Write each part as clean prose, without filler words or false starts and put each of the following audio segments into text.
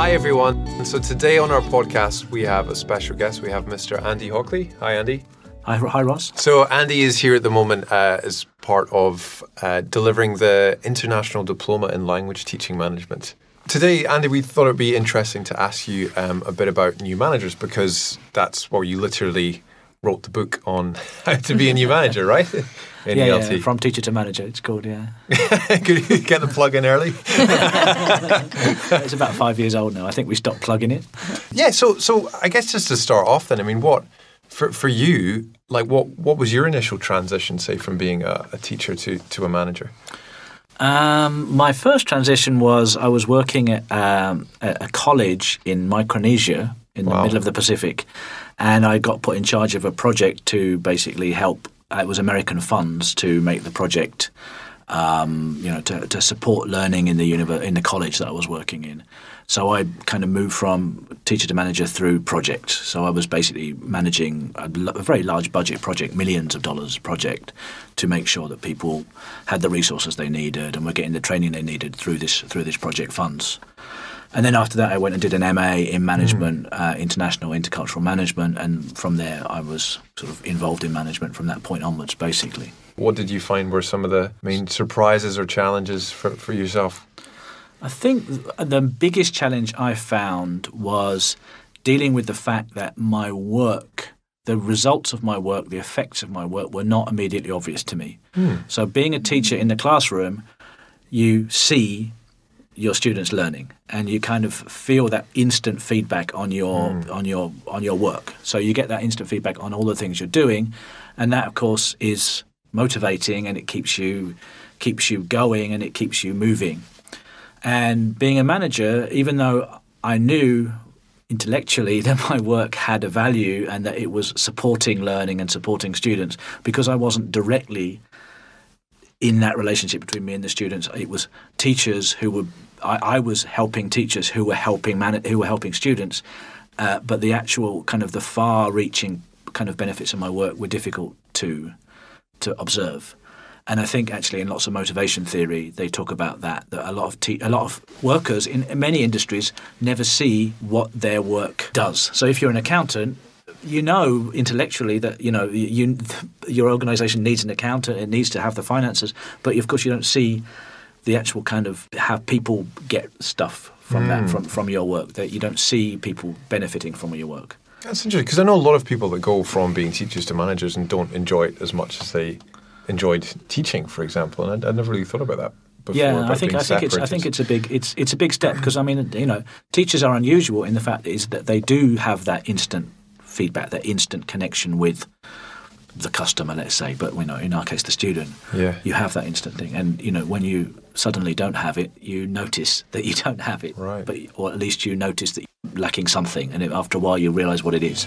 Hi everyone. So today on our podcast we have a special guest. We have Mr. Andy Hockley. Hi Andy. Hi Ross. So Andy is here at the moment as part of delivering the International Diploma in Language Teaching Management. Today, Andy, we thought it would be interesting to ask you a bit about new managers, because that's where you literally wrote the book on how to be a new manager, right? In ELT. Yeah, from teacher to manager, it's called, yeah. Could you get the plug in early? It's about 5 years old now. I think we stopped plugging it. Yeah, so I guess just to start off then, I mean, what, for you, like what was your initial transition, say, from being a teacher to a manager? My first transition was I was working at a college in Micronesia in the middle of the Pacific, and I got put in charge of a project to basically help. It was American funds to make the project, to support learning in the college that I was working in. So I kind of moved from teacher to manager through project. So I was basically managing a very large budget project, millions of dollars project, to make sure that people had the resources they needed and were getting the training they needed through this project funds. And then after that, I went and did an MA in management, international intercultural management, and from there I was sort of involved in management from that point onwards, basically. What did you find were some of the main surprises or challenges for yourself? I think the biggest challenge I found was dealing with the fact that my work, the results of my work, the effects of my work were not immediately obvious to me. So being a teacher in the classroom, you see your students learning, and you kind of feel that instant feedback on your work. So you get that instant feedback on all the things you're doing, and that of course is motivating, and it keeps you going, and it keeps you moving. And being a manager, even though I knew intellectually that my work had a value and that it was supporting learning and supporting students, because I wasn't directly in that relationship between me and the students, it was teachers who were. I was helping teachers who were helping students, but the actual kind of the far-reaching kind of benefits of my work were difficult to observe. And I think actually in lots of motivation theory, they talk about that a lot of workers in many industries never see what their work does. So if you're an accountant, you know intellectually that your organisation needs an accountant, it needs to have the finances, but of course you don't see the actual kind of how people get stuff from that from your work, that you don't see people benefiting from your work. That's interesting, because I know a lot of people that go from being teachers to managers and don't enjoy it as much as they enjoyed teaching, for example, and I never really thought about that before. Yeah, I think it's a big step, because I mean, teachers are unusual in the fact that they do have that instant feedback, that instant connection with the customer, let's say, but in our case the student. You have that instant thing, and when you suddenly don't have it, you notice that you don't have it, right? Or at least you notice that you're lacking something, and after a while you realise what it is.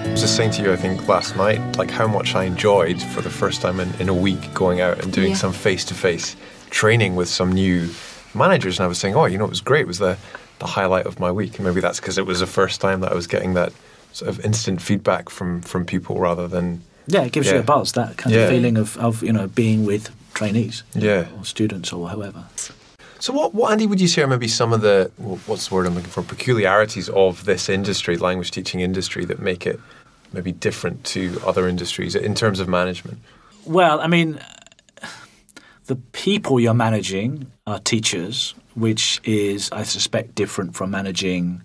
I was just saying to you, I think last night, like how much I enjoyed for the first time in a week going out and doing some face-to-face training with some new managers, and I was saying, it was great. It was the highlight of my week, and maybe that's because it was the first time that I was getting that sort of instant feedback from people rather than it gives you a buzz, that kind of feeling of being with trainees, or students or whoever. So what Andy, would you say are maybe some of the, what's the word I'm looking for, peculiarities of this industry, language teaching industry, that make it maybe different to other industries in terms of management? Well, I mean, the people you're managing are teachers, which is, I suspect, different from managing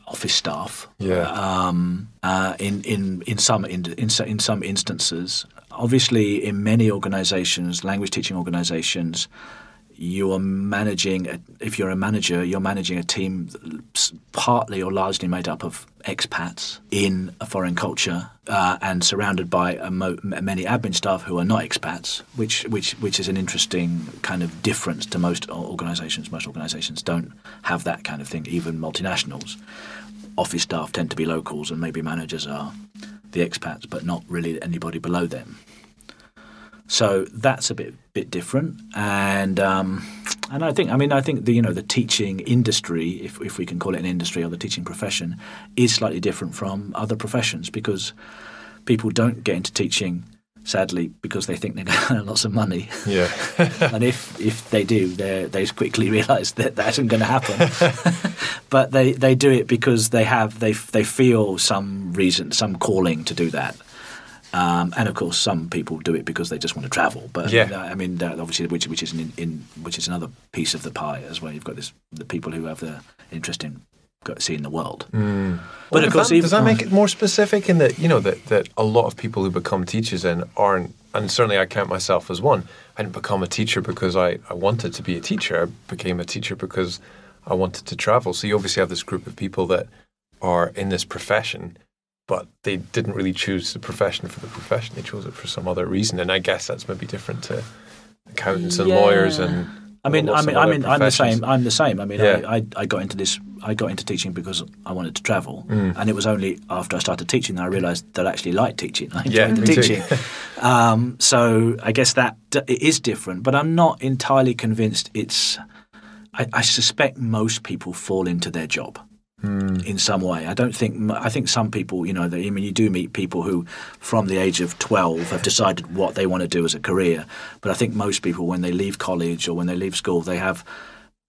office staff. In some instances, obviously, in many organisations, language teaching organisations, you are managing. If you're a manager, you're managing a team partly or largely made up of expats in a foreign culture and surrounded by many admin staff who are not expats, which is an interesting kind of difference to most organisations. Most organisations don't have that kind of thing, even multinationals. Office staff tend to be locals, and maybe managers are the expats, but not really anybody below them. So that's a bit different, and I think the teaching industry, if we can call it an industry, or the teaching profession, is slightly different from other professions, because people don't get into teaching sadly, because they think they're going to earn lots of money. Yeah. And if they do, they quickly realise that isn't going to happen. But they do it because they feel some reason, some calling to do that. And of course, some people do it because they just want to travel. But I mean, obviously, which is another piece of the pie as well. You've got the people who have the interest in seeing the world. Mm. But well, of course, does that make it more specific in that that a lot of people who become teachers aren't, and certainly I count myself as one. I didn't become a teacher because I wanted to be a teacher. I became a teacher because I wanted to travel. So you obviously have this group of people that are in this profession, but they didn't really choose the profession for the profession. They chose it for some other reason, and I guess that's maybe different to accountants and lawyers and. I'm the same. I mean, I got into teaching because I wanted to travel, and it was only after I started teaching that I realised that I actually liked teaching. I enjoyed the teaching. So I guess that it is different, but I'm not entirely convinced it's. I suspect most people fall into their job. In some way. I think some people, you do meet people who from the age of 12 have decided what they want to do as a career. But I think most people, when they leave college or when they leave school, they have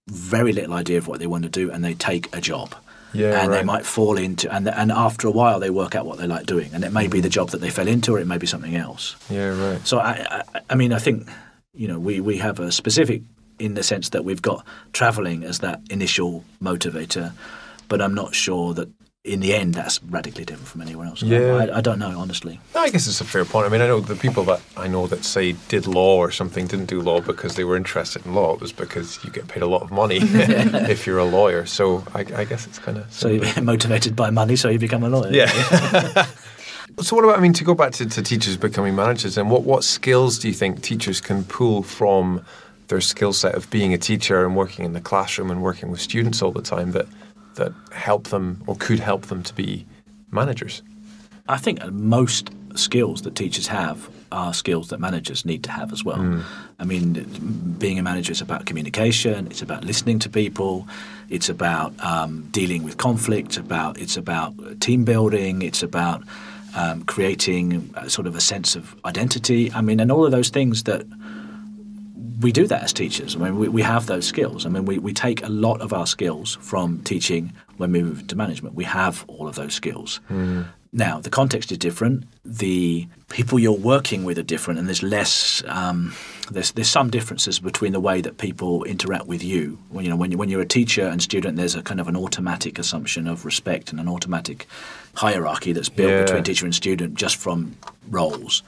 very little idea of what they want to do and they take a job. They might fall into, and after a while they work out what they like doing. And it may be the job that they fell into or it may be something else. Yeah, right. So, I think, we have a specific in the sense that we've got travelling as that initial motivator. But I'm not sure that in the end that's radically different from anywhere else. I don't know, honestly. No, I guess it's a fair point. I mean, I know the people that I know that say did law or something didn't do law because they were interested in law. It was because you get paid a lot of money if you're a lawyer. So I guess it's kind of... So you're motivated by money, so you become a lawyer. Yeah. So what about, to go back to teachers becoming managers, and what skills do you think teachers can pull from their skill set of being a teacher and working in the classroom and working with students all the time that help them or could help them to be managers? I think most skills that teachers have are skills that managers need to have as well. I mean, being a manager is about communication, it's about listening to people, it's about dealing with conflict, it's about team building, it's about creating sort of a sense of identity. I mean, and all of those things that we do that as teachers. I mean, we have those skills. I mean, we take a lot of our skills from teaching when we move to management. We have all of those skills. Now, the context is different. The people you're working with are different, and there's less. There's some differences between the way that people interact with you. When you're a teacher and student, there's a kind of an automatic assumption of respect and an automatic hierarchy that's built between teacher and student just from roles.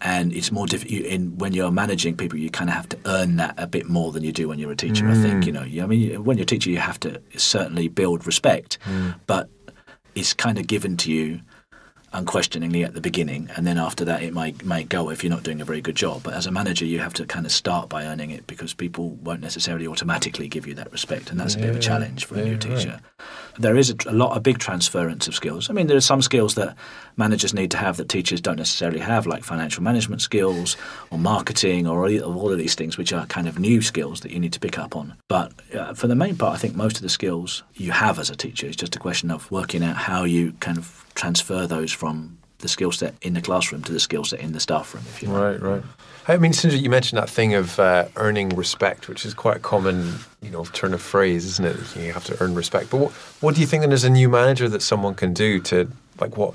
And it's more difficult when you're managing people. You kind of have to earn that a bit more than you do when you're a teacher. I think when you're a teacher, you have to certainly build respect, but it's kind of given to you unquestioningly at the beginning, and then after that it might go if you're not doing a very good job. But as a manager, you have to kind of start by earning it because people won't necessarily automatically give you that respect, and that's a bit of a challenge for a new teacher. Right. There is a big transference of skills. I mean, there are some skills that managers need to have that teachers don't necessarily have, like financial management skills or marketing or all of these things, which are kind of new skills that you need to pick up on. But for the main part, I think most of the skills you have as a teacher. It's just a question of working out how you kind of transfer those from the skill set in the classroom to the skill set in the staff room, if you like. Right. I mean, Sindra, you mentioned that thing of earning respect, which is quite a common, turn of phrase, isn't it? You have to earn respect. But what do you think then as a new manager that someone can do to, what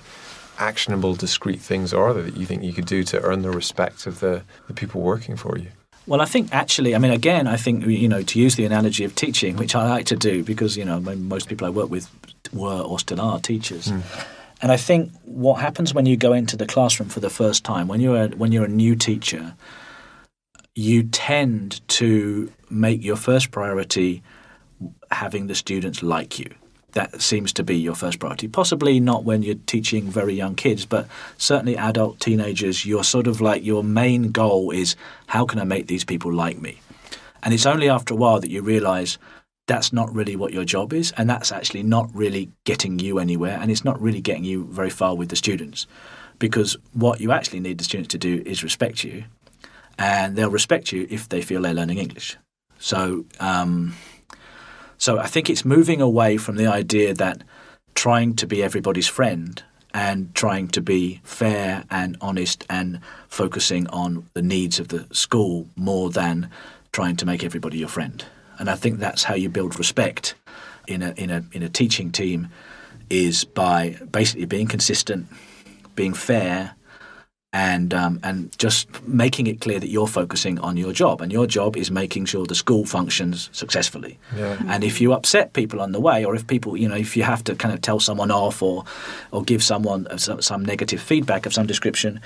actionable, discrete things are there that you think you could do to earn the respect of the people working for you? Well, I think actually, I think, to use the analogy of teaching, which I like to do because, most people I work with were or still are teachers. And I think what happens when you go into the classroom for the first time, when you're a new teacher, you tend to make your first priority having the students like you. That seems to be your first priority. Possibly not when you're teaching very young kids, but certainly adult teenagers, you're sort of like your main goal is how can I make these people like me? And it's only after a while that you realize that's not really what your job is, and that's actually not really getting you anywhere, and it's not really getting you very far with the students. Because what you actually need the students to do is respect you, and they'll respect you if they feel they're learning English. So I think it's moving away from the idea that trying to be everybody's friend and trying to be fair and honest and focusing on the needs of the school more than trying to make everybody your friend. And I think that's how you build respect in a teaching team, is by basically being consistent, being fair, and just making it clear that you're focusing on your job, and your job is making sure the school functions successfully. Yeah. And if you upset people on the way, or if people, if you have to kind of tell someone off or give someone some negative feedback of some description,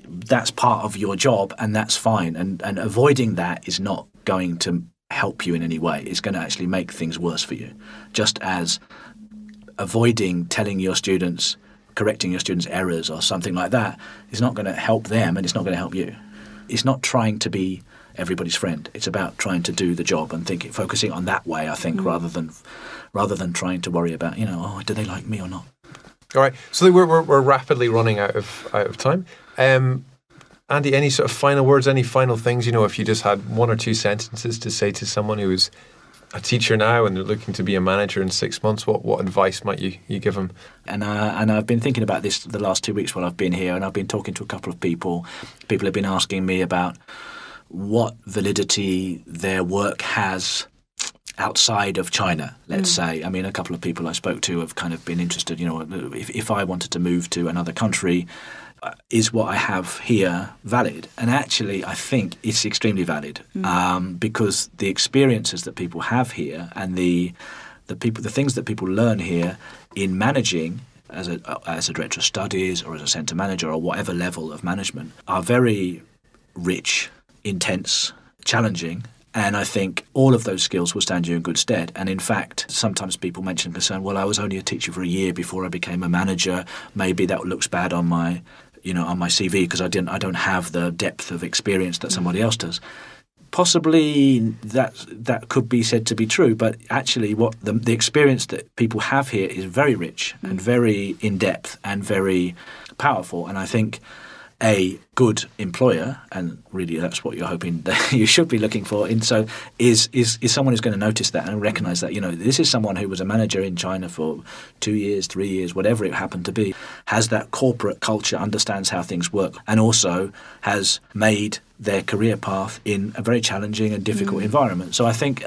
that's part of your job, and that's fine. And avoiding that is not going to help you in any way. It's going to actually make things worse for you. Just as avoiding telling your students, correcting your students' errors or something like that is not going to help them, and it's not going to help you. It's not trying to be everybody's friend. It's about trying to do the job and focusing on that way, I think, rather than trying to worry about, do they like me or not? All right. So we're rapidly running out of time. Andy, any sort of final words, any final things, if you just had one or two sentences to say to someone who is a teacher now and they're looking to be a manager in 6 months, what advice might you give them? And I've been thinking about this the last 2 weeks while I've been here, and I've been talking to a couple of people. People have been asking me about what validity their work has outside of China, let's say. I mean, a couple of people I spoke to have kind of been interested, if I wanted to move to another country, is what I have here valid? And actually, I think it's extremely valid, because the experiences that people have here and the things that people learn here in managing as a director of studies or as a centre manager or whatever level of management are very rich, intense, challenging. And I think all of those skills will stand you in good stead. And in fact, sometimes people mention concern, well, I was only a teacher for a year before I became a manager. Maybe that looks bad on my CV because I don't have the depth of experience that somebody else does. Possibly that could be said to be true, but actually what the experience that people have here is very rich and very in-depth and very powerful. And I think a good employer, and really that's what you're hoping that you should be looking for, is someone who's going to notice that and recognise that this is someone who was a manager in China for 2 years, 3 years, whatever it happened to be, has that corporate culture, understands how things work, and also has made their career path in a very challenging and difficult environment. So I think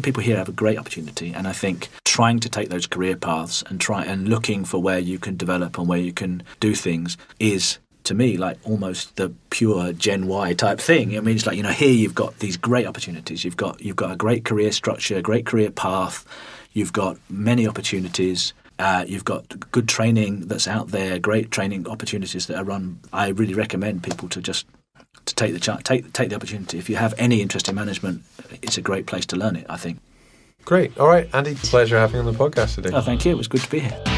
people here have a great opportunity, and I think trying to take those career paths and looking for where you can develop and where you can do things is, to me, like almost the pure Gen Y type thing. I mean, it's like, here you've got these great opportunities. You've got a great career structure, a great career path. You've got many opportunities. You've got good training that's out there, great training opportunities that are run. I really recommend people to take the opportunity. If you have any interest in management, it's a great place to learn it, I think. Great. All right, Andy, pleasure having you on the podcast today. Oh, thank you. It was good to be here.